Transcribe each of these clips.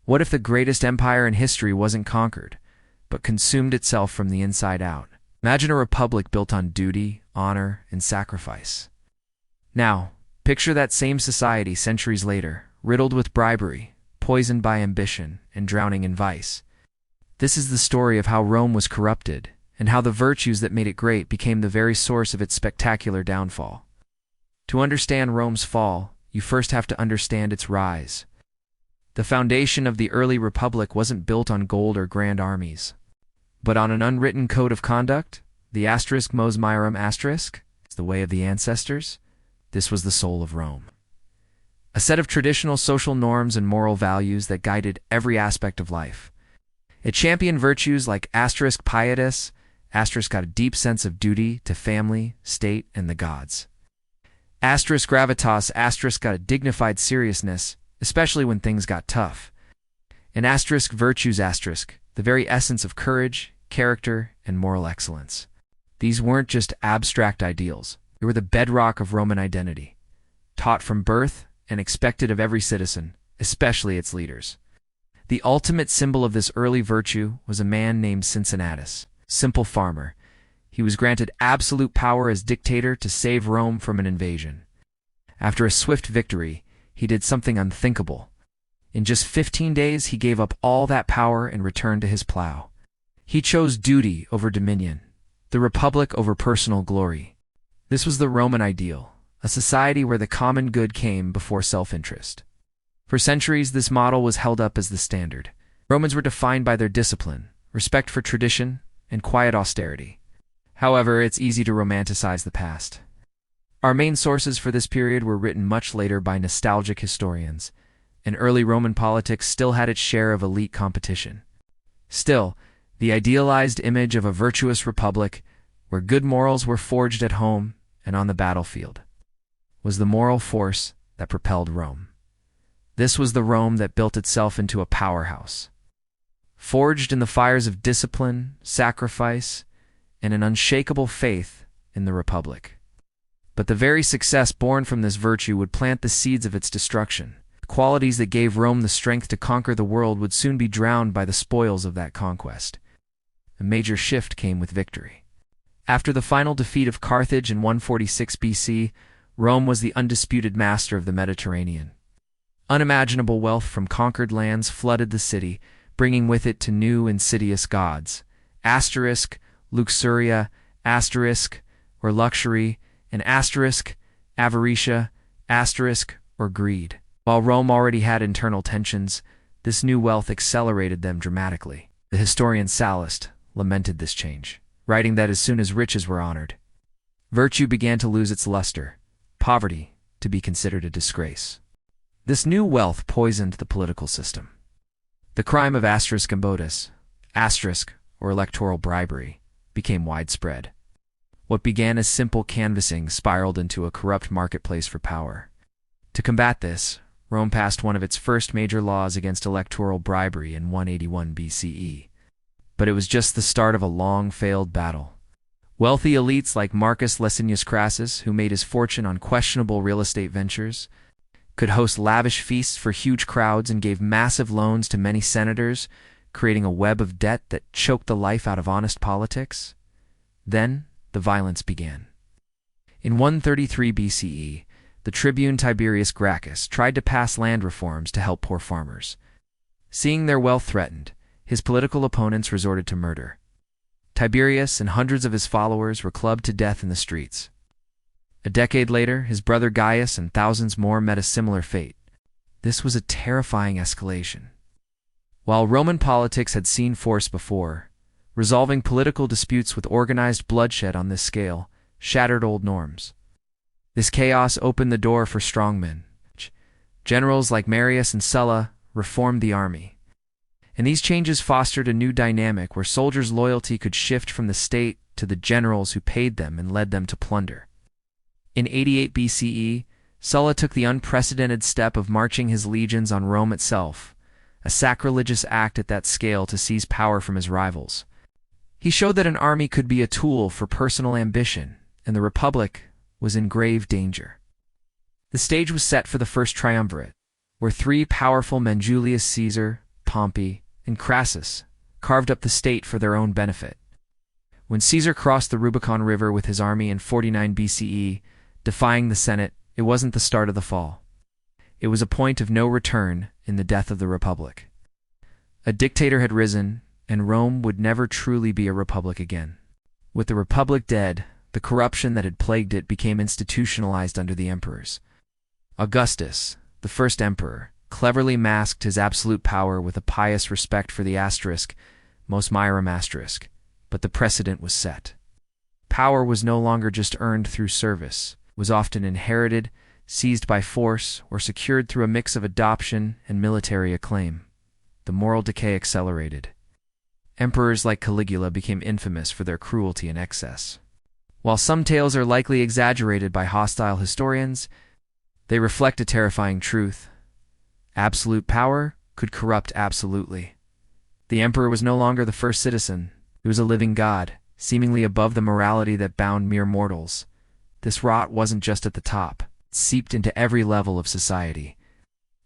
What if the greatest empire in history wasn't conquered, but consumed itself from the inside out? Imagine a republic built on duty, honor, and sacrifice. Now, picture that same society centuries later, riddled with bribery, poisoned by ambition, and drowning in vice. This is the story of how Rome was corrupted, and how the virtues that made it great became the very source of its spectacular downfall. To understand Rome's fall, you first have to understand its rise. The foundation of the early republic wasn't built on gold or grand armies, but on an unwritten code of conduct, the Mos Maiorum the way of the ancestors. This was the soul of Rome. A set of traditional social norms and moral values that guided every aspect of life. It championed virtues like pietas, got a deep sense of duty to family, state, and the gods. Gravitas, got a dignified seriousness, especially when things got tough. And virtues, the very essence of courage, character, and moral excellence. These weren't just abstract ideals. They were the bedrock of Roman identity, taught from birth and expected of every citizen, especially its leaders. The ultimate symbol of this early virtue was a man named Cincinnatus, simple farmer. He was granted absolute power as dictator to save Rome from an invasion. After a swift victory, he did something unthinkable. In just 15 days, he gave up all that power and returned to his plow. He chose duty over dominion, the republic over personal glory. This was the Roman ideal, a society where the common good came before self-interest. For centuries, this model was held up as the standard. Romans were defined by their discipline, respect for tradition, and quiet austerity. However, it's easy to romanticize the past. Our main sources for this period were written much later by nostalgic historians, and early Roman politics still had its share of elite competition. Still, the idealized image of a virtuous republic, where good morals were forged at home and on the battlefield, was the moral force that propelled Rome. This was the Rome that built itself into a powerhouse, forged in the fires of discipline, sacrifice, and an unshakable faith in the republic. But the very success born from this virtue would plant the seeds of its destruction. The qualities that gave Rome the strength to conquer the world would soon be drowned by the spoils of that conquest. A major shift came with victory. After the final defeat of Carthage in 146 BC, Rome was the undisputed master of the Mediterranean. Unimaginable wealth from conquered lands flooded the city, bringing with it to new insidious gods, luxuria, or luxury, and avaritia, or greed. While Rome already had internal tensions, this new wealth accelerated them dramatically. The historian Sallust lamented this change, writing that as soon as riches were honored, virtue began to lose its luster, poverty to be considered a disgrace. This new wealth poisoned the political system. The crime of embodied, or electoral bribery, became widespread. What began as simple canvassing spiraled into a corrupt marketplace for power. To combat this, Rome passed one of its first major laws against electoral bribery in 181 BCE. But it was just the start of a long, failed battle. Wealthy elites like Marcus Licinius Crassus, who made his fortune on questionable real estate ventures, could host lavish feasts for huge crowds and gave massive loans to many senators, creating a web of debt that choked the life out of honest politics. Then, the violence began. In 133 BCE, the tribune Tiberius Gracchus tried to pass land reforms to help poor farmers. Seeing their wealth threatened, his political opponents resorted to murder. Tiberius and hundreds of his followers were clubbed to death in the streets. A decade later, his brother Gaius and thousands more met a similar fate. This was a terrifying escalation. While Roman politics had seen force before, resolving political disputes with organized bloodshed on this scale shattered old norms. This chaos opened the door for strongmen. Generals like Marius and Sulla reformed the army. And these changes fostered a new dynamic where soldiers' loyalty could shift from the state to the generals who paid them and led them to plunder. In 88 BCE, Sulla took the unprecedented step of marching his legions on Rome itself, a sacrilegious act at that scale to seize power from his rivals. He showed that an army could be a tool for personal ambition, and the Republic was in grave danger. The stage was set for the first triumvirate, where three powerful men, Julius Caesar, Pompey, and Crassus carved up the state for their own benefit. When Caesar crossed the Rubicon River with his army in 49 BCE, defying the Senate, it wasn't the start of the fall. It was a point of no return in the death of the Republic. A dictator had risen, and Rome would never truly be a republic again. With the Republic dead, the corruption that had plagued it became institutionalized under the emperors. Augustus, the first emperor, cleverly masked his absolute power with a pious respect for the asterisk, Mos Maiorum asterisk, but the precedent was set. Power was no longer just earned through service, it was often inherited, seized by force, or secured through a mix of adoption and military acclaim. The moral decay accelerated. Emperors like Caligula became infamous for their cruelty and excess. While some tales are likely exaggerated by hostile historians, they reflect a terrifying truth. Absolute power could corrupt absolutely. The emperor was no longer the first citizen. He was a living god, seemingly above the morality that bound mere mortals. This rot wasn't just at the top. It seeped into every level of society.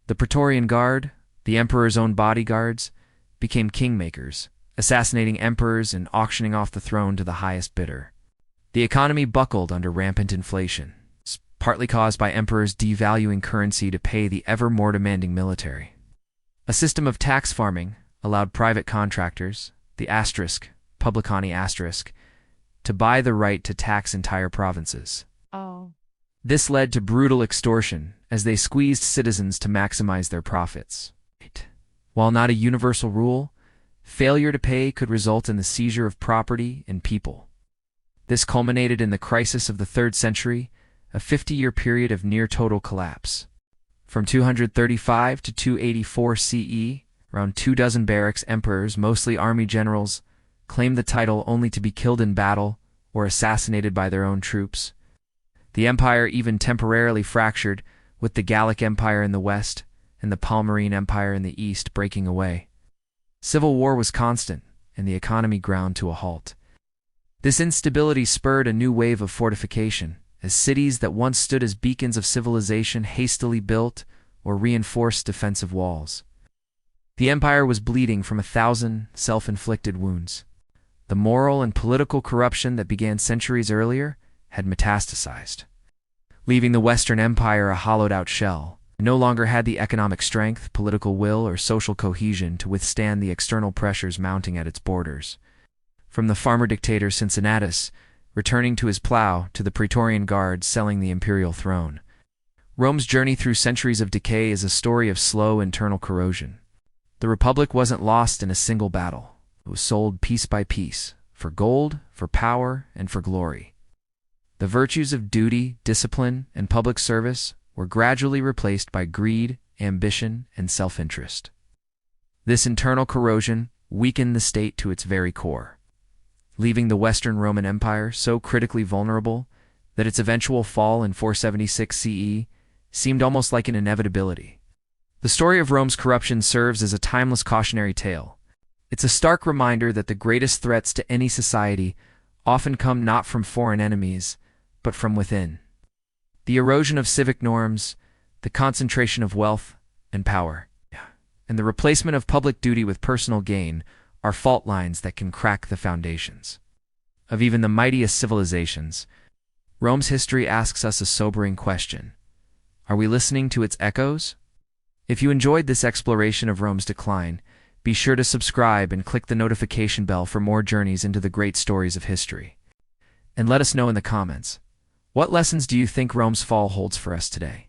The Praetorian Guard, the emperor's own bodyguards, became kingmakers, assassinating emperors and auctioning off the throne to the highest bidder. The economy buckled under rampant inflation, partly caused by emperors devaluing currency to pay the ever more demanding military. A system of tax farming allowed private contractors, the asterisk, publicani asterisk, to buy the right to tax entire provinces. This led to brutal extortion as they squeezed citizens to maximize their profits. While not a universal rule, failure to pay could result in the seizure of property and people. This culminated in the crisis of the 3rd century, a 50-year period of near-total collapse. From 235 to 284 CE, around 24 barracks emperors, mostly army generals, claimed the title only to be killed in battle or assassinated by their own troops. The empire even temporarily fractured, with the Gallic Empire in the west and the Palmyrene Empire in the east breaking away. Civil war was constant, and the economy ground to a halt. This instability spurred a new wave of fortification, as cities that once stood as beacons of civilization hastily built or reinforced defensive walls. The empire was bleeding from 1,000 self-inflicted wounds. The moral and political corruption that began centuries earlier had metastasized, leaving the Western Empire a hollowed-out shell. It no longer had the economic strength, political will, or social cohesion to withstand the external pressures mounting at its borders. From the farmer dictator Cincinnatus, returning to his plow, to the Praetorian Guard selling the imperial throne, Rome's journey through centuries of decay is a story of slow internal corrosion. The Republic wasn't lost in a single battle. It was sold piece by piece, for gold, for power, and for glory. The virtues of duty, discipline, and public service were gradually replaced by greed, ambition, and self-interest. This internal corrosion weakened the state to its very core, leaving the Western Roman Empire so critically vulnerable that its eventual fall in 476 CE seemed almost like an inevitability. The story of Rome's corruption serves as a timeless cautionary tale. It's a stark reminder that the greatest threats to any society often come not from foreign enemies, but from within. The erosion of civic norms, the concentration of wealth and power, and the replacement of public duty with personal gain are fault lines that can crack the foundations of even the mightiest civilizations. Rome's history asks us a sobering question. Are we listening to its echoes? If you enjoyed this exploration of Rome's decline, be sure to subscribe and click the notification bell for more journeys into the great stories of history. And let us know in the comments, what lessons do you think Rome's fall holds for us today?